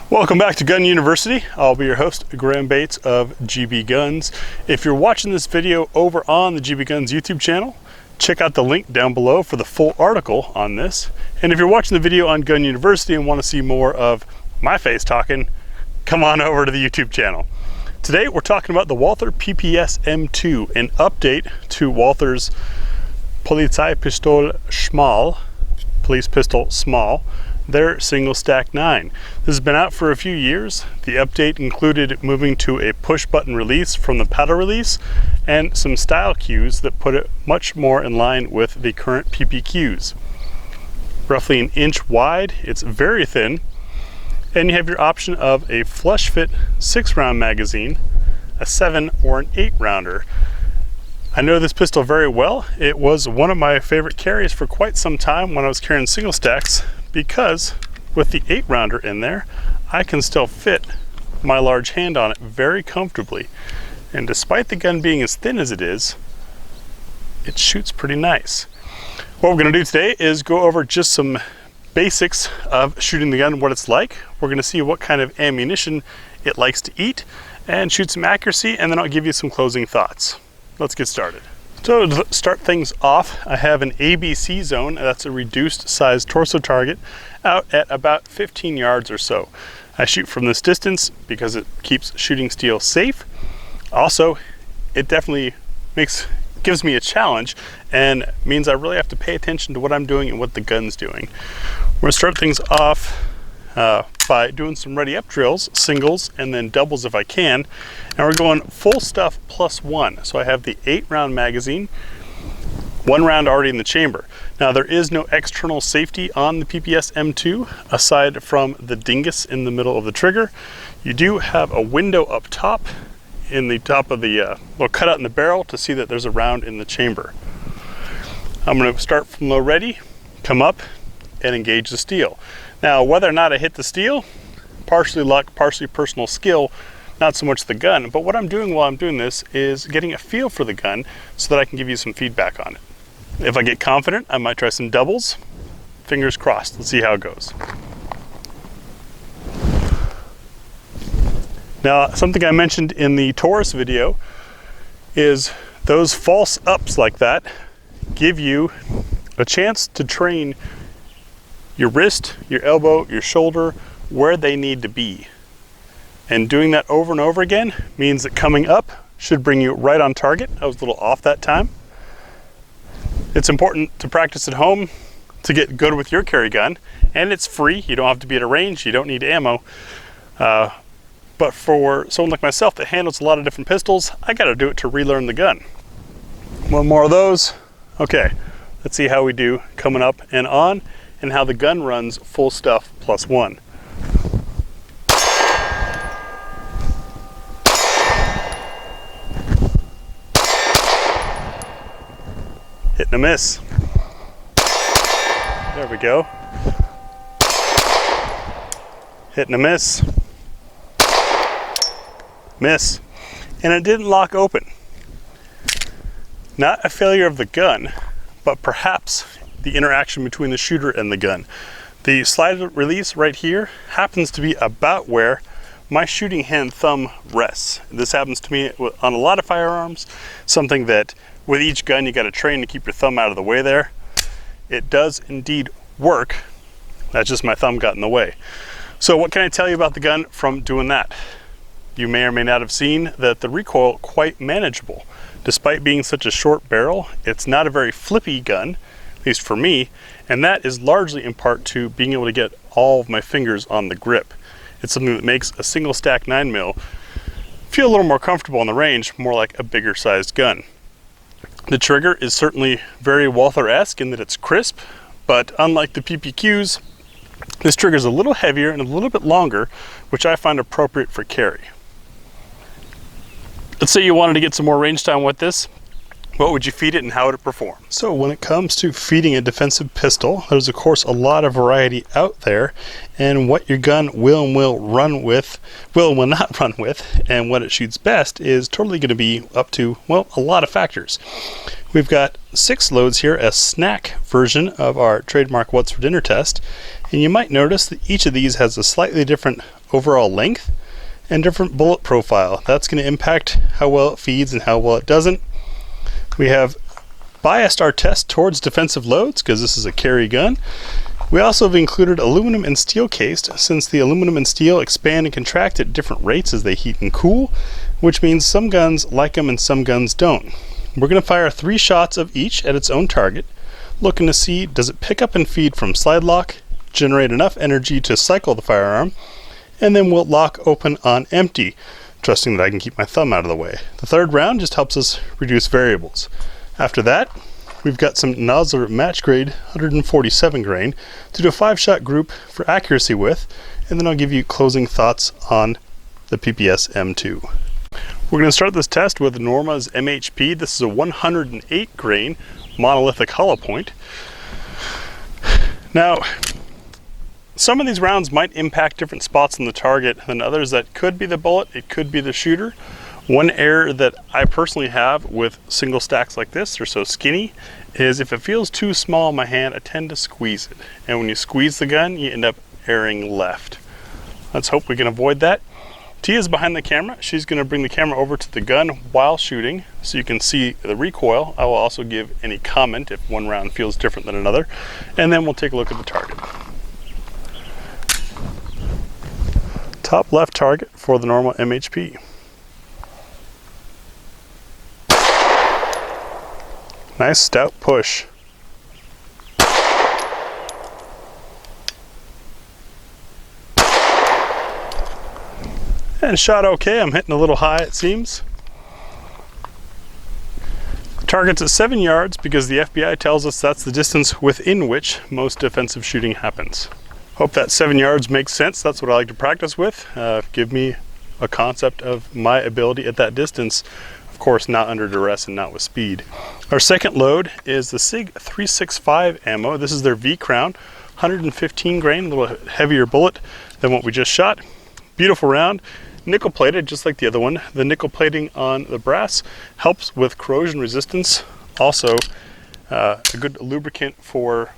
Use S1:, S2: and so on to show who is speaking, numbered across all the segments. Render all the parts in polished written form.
S1: Welcome back to Gun University. I'll be your host, Graham Bates of GBGuns. If you're watching this video over on the GBGuns YouTube channel, check out the link down below for the full article on this. And if you're watching the video on Gun University and want to see more of my face talking, come on over to the YouTube channel. Today we're talking about the Walther PPS M2, an update to Walther's Polizeipistole Schmal, Police Pistol Small, their single stack 9. This has been out for a few years. The update included moving to a push button release from the paddle release and some style cues that put it much more in line with the current PPQs. Roughly an inch wide, it's very thin, and you have your option of a flush fit 6-round magazine, a 7 or an 8 rounder. I know this pistol very well. It was one of my favorite carries for quite some time when I was carrying single stacks, because with the 8-rounder in there, I can still fit my large hand on it very comfortably. And despite the gun being as thin as it is, it shoots pretty nice. What we're gonna do today is go over just some basics of shooting the gun, what it's like. We're gonna see what kind of ammunition it likes to eat and shoot some accuracy, and then I'll give you some closing thoughts. Let's get started. So to start things off, I have an ABC zone, that's a reduced size torso target, out at about 15 yards or so. I shoot from this distance because it keeps shooting steel safe. Also, it definitely gives me a challenge and means I really have to pay attention to what I'm doing and what the gun's doing. We're gonna start things off by doing some ready up drills, singles and then doubles if I can. And we're going full stuff +1. So I have the 8-round magazine, 1 round already in the chamber. Now there is no external safety on the PPS M2 aside from the dingus in the middle of the trigger. You do have a window up top in the top of the little cutout in the barrel to see that there's a round in the chamber. I'm going to start from low ready, come up and engage the steel. Now whether or not I hit the steel, partially luck, partially personal skill, not so much the gun, but what I'm doing while I'm doing this is getting a feel for the gun so that I can give you some feedback on it. If I get confident, I might try some doubles. Fingers crossed, let's see how it goes. Now, something I mentioned in the Taurus video is those false ups like that give you a chance to train your wrist, your elbow, your shoulder, where they need to be. And doing that over and over again means that coming up should bring you right on target. I was a little off that time. It's important to practice at home to get good with your carry gun, and it's free. You don't have to be at a range, you don't need ammo. But for someone like myself that handles a lot of different pistols, I gotta do it to relearn the gun. One more of those. Okay, let's see how we do coming up and on, and how the gun runs full stuff +1. Hit and a miss. There we go. Hit and a miss. Miss. And it didn't lock open. Not a failure of the gun, but perhaps the interaction between the shooter and the gun. The slide release right here happens to be about where my shooting hand thumb rests. This happens to me on a lot of firearms, something that with each gun you got to train to keep your thumb out of the way there. It does indeed work. That's just my thumb got in the way. So what can I tell you about the gun from doing that? You may or may not have seen that the recoil quite manageable. Despite being such a short barrel, it's not a very flippy gun, at least for me, and that is largely in part to being able to get all of my fingers on the grip. It's something that makes a single stack 9mm feel a little more comfortable on the range, more like a bigger sized gun. The trigger is certainly very Walther-esque in that it's crisp, but unlike the PPQs, this trigger is a little heavier and a little bit longer, which I find appropriate for carry. Let's say you wanted to get some more range time with this. What would you feed it and how would it perform? So when it comes to feeding a defensive pistol, there's of course a lot of variety out there, and what your gun will and will not run with, and what it shoots best is totally going to be up to, well, a lot of factors. We've got 6 loads here, a snack version of our trademark What's for Dinner test. And you might notice that each of these has a slightly different overall length and different bullet profile. That's going to impact how well it feeds and how well it doesn't. We have biased our test towards defensive loads because this is a carry gun. We also have included aluminum and steel cased, since the aluminum and steel expand and contract at different rates as they heat and cool, which means some guns like them and some guns don't. We're going to fire 3 shots of each at its own target, looking to see does it pick up and feed from slide lock, generate enough energy to cycle the firearm, and then we'll lock open on empty, trusting that I can keep my thumb out of the way. The 3rd round just helps us reduce variables. After that, we've got some Nosler match grade 147 grain to do a 5-shot group for accuracy with, and then I'll give you closing thoughts on the PPS M2. We're going to start this test with Norma's MHP. This is a 108 grain monolithic hollow point. Now, some of these rounds might impact different spots on the target than others. That could be the bullet, it could be the shooter. One error that I personally have with single stacks like this, they're so skinny, is if it feels too small in my hand, I tend to squeeze it. And when you squeeze the gun, you end up erring left. Let's hope we can avoid that. Tia's behind the camera. She's going to bring the camera over to the gun while shooting so you can see the recoil. I will also give any comment if one round feels different than another. And then we'll take a look at the target. Top left target for the Norma MHP. Nice stout push. And shot okay. I'm hitting a little high, it seems. Target's at 7 yards because the FBI tells us that's the distance within which most defensive shooting happens. Hope that 7 yards makes sense. That's what I like to practice with. Give me a concept of my ability at that distance. Of course, not under duress and not with speed. Our second load is the SIG 365 ammo. This is their V Crown, 115 grain, a little heavier bullet than what we just shot. Beautiful round, nickel plated just like the other one. The nickel plating on the brass helps with corrosion resistance. Also, a good lubricant for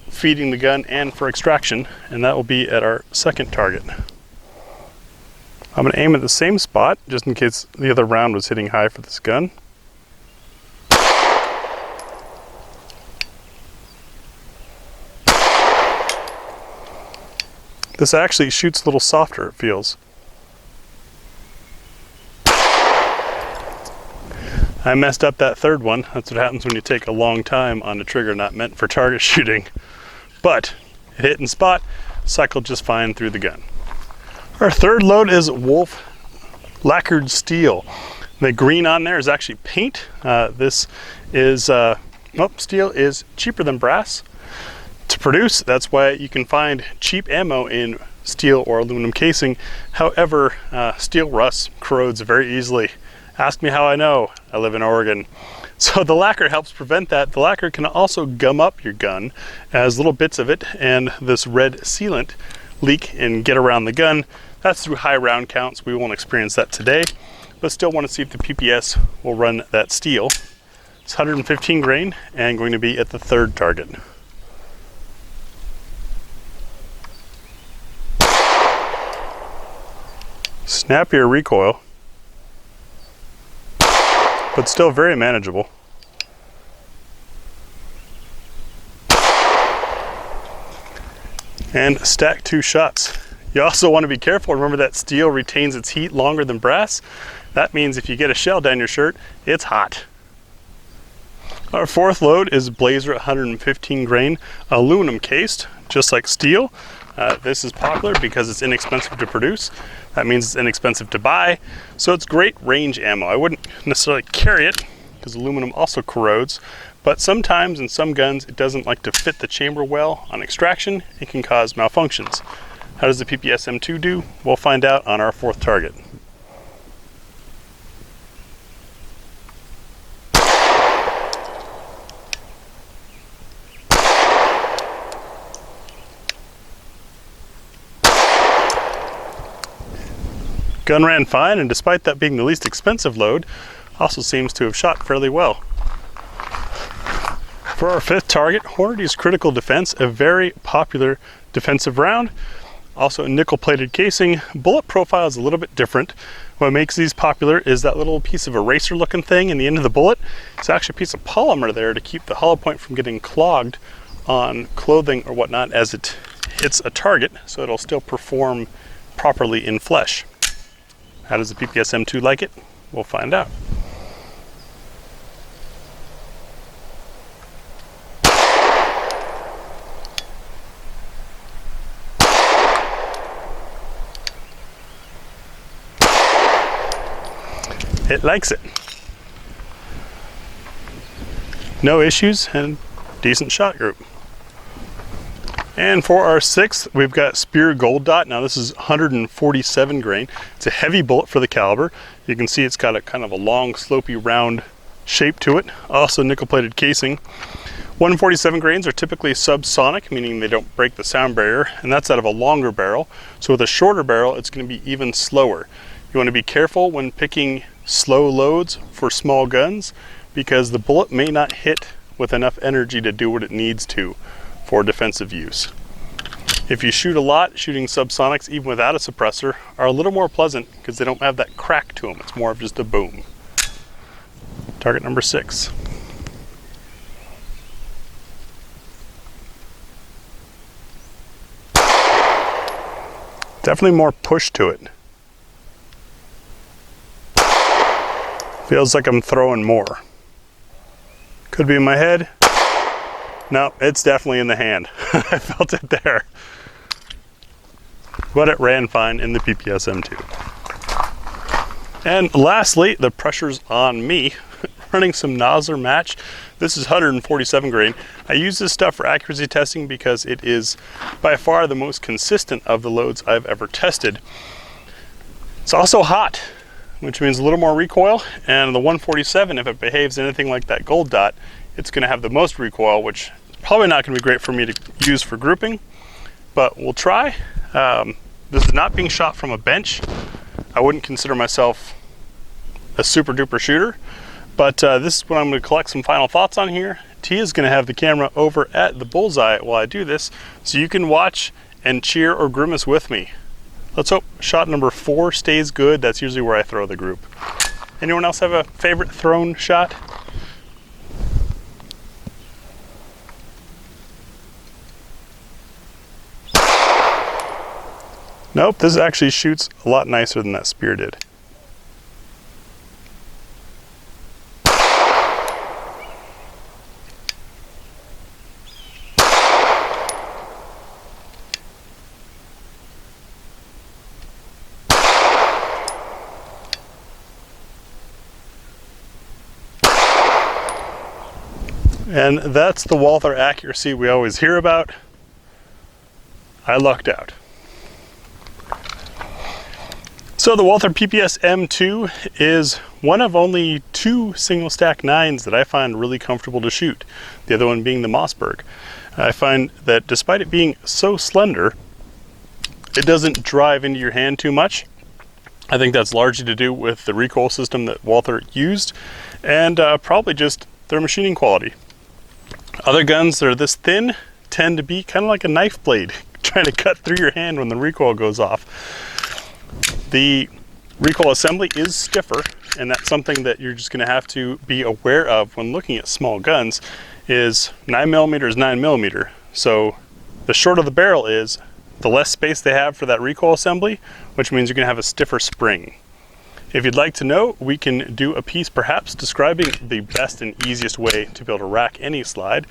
S1: feeding the gun and for extraction, and that will be at our second target. I'm going to aim at the same spot, just in case the other round was hitting high for this gun. This actually shoots a little softer, it feels. I messed up that third one. That's what happens when you take a long time on a trigger not meant for target shooting. But it hit in spot, cycled just fine through the gun. Our third load is Wolf Lacquered Steel. The green on there is actually paint. This is, steel is cheaper than brass to produce. That's why you can find cheap ammo in steel or aluminum casing. However, steel rusts, corrodes very easily. Ask me how I know. I live in Oregon. So the lacquer helps prevent that. The lacquer can also gum up your gun as little bits of it and this red sealant leak and get around the gun. That's through high round counts. We won't experience that today, but still want to see if the PPS will run that steel. It's 115 grain and going to be at the third target. Snappier recoil, but still very manageable. And stack 2 shots. You also want to be careful. Remember that steel retains its heat longer than brass. That means if you get a shell down your shirt, it's hot. Our fourth load is Blazer 115 grain aluminum cased, just like steel. This is popular because it's inexpensive to produce. That means it's inexpensive to buy. So it's great range ammo. I wouldn't necessarily carry it because aluminum also corrodes, but sometimes in some guns it doesn't like to fit the chamber well on extraction. It can cause malfunctions. How does the PPS M2 do? We'll find out on our fourth target. Gun ran fine, and despite that being the least expensive load, also seems to have shot fairly well. For our fifth target, Hornady's Critical Defense, a very popular defensive round. Also a nickel-plated casing. Bullet profile is a little bit different. What makes these popular is that little piece of eraser-looking thing in the end of the bullet. It's actually a piece of polymer there to keep the hollow point from getting clogged on clothing or whatnot as it hits a target, so it'll still perform properly in flesh. How does the PPS M2 like it? We'll find out. It likes it. No issues and decent shot group. And for our sixth, we've got Spear Gold Dot. Now this is 147 grain. It's a heavy bullet for the caliber. You can see it's got a kind of a long, slopey, round shape to it. Also nickel-plated casing. 147 grains are typically subsonic, meaning they don't break the sound barrier, and that's out of a longer barrel. So with a shorter barrel, it's going to be even slower. You want to be careful when picking slow loads for small guns because the bullet may not hit with enough energy to do what it needs to for defensive use. If you shoot a lot, shooting subsonics even without a suppressor are a little more pleasant because they don't have that crack to them. It's more of just a boom. Target number 6. Definitely more push to it. Feels like I'm throwing more. Could be in my head. No, it's definitely in the hand. I felt it there. But it ran fine in the PPS M2. And lastly, the pressure's on me. Running some Nosler match. This is 147 grain. I use this stuff for accuracy testing because it is by far the most consistent of the loads I've ever tested. It's also hot, which means a little more recoil, and the 147, if it behaves anything like that Gold Dot, it's going to have the most recoil, which is probably not going to be great for me to use for grouping, but we'll try. This is not being shot from a bench. I wouldn't consider myself a super duper shooter, but this is what I'm going to collect some final thoughts on here. T is going to have the camera over at the bullseye while I do this, so you can watch and cheer or grimace with me. Let's hope shot number 4 stays good. That's usually where I throw the group. Anyone else have a favorite thrown shot? Nope, this actually shoots a lot nicer than that spear did. And that's the Walther accuracy we always hear about. I lucked out. So the Walther PPS M2 is one of only 2 single stack 9s that I find really comfortable to shoot. The other one being the Mossberg. I find that despite it being so slender, it doesn't drive into your hand too much. I think that's largely to do with the recoil system that Walther used and probably just their machining quality. Other guns that are this thin tend to be kind of like a knife blade trying to cut through your hand when the recoil goes off. The recoil assembly is stiffer, and that's something that you're just going to have to be aware of when looking at small guns. Is 9mm is 9mm, so the shorter the barrel is, the less space they have for that recoil assembly, which means you're going to have a stiffer spring. If you'd like to know, we can do a piece perhaps describing the best and easiest way to be able to rack any slide,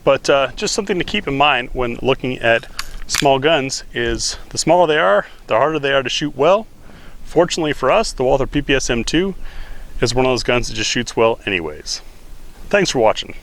S1: but just something to keep in mind when looking at small guns is the smaller they are, the harder they are to shoot well. Fortunately for us, the Walther PPS M2 is one of those guns that just shoots well anyways. Thanks for watching.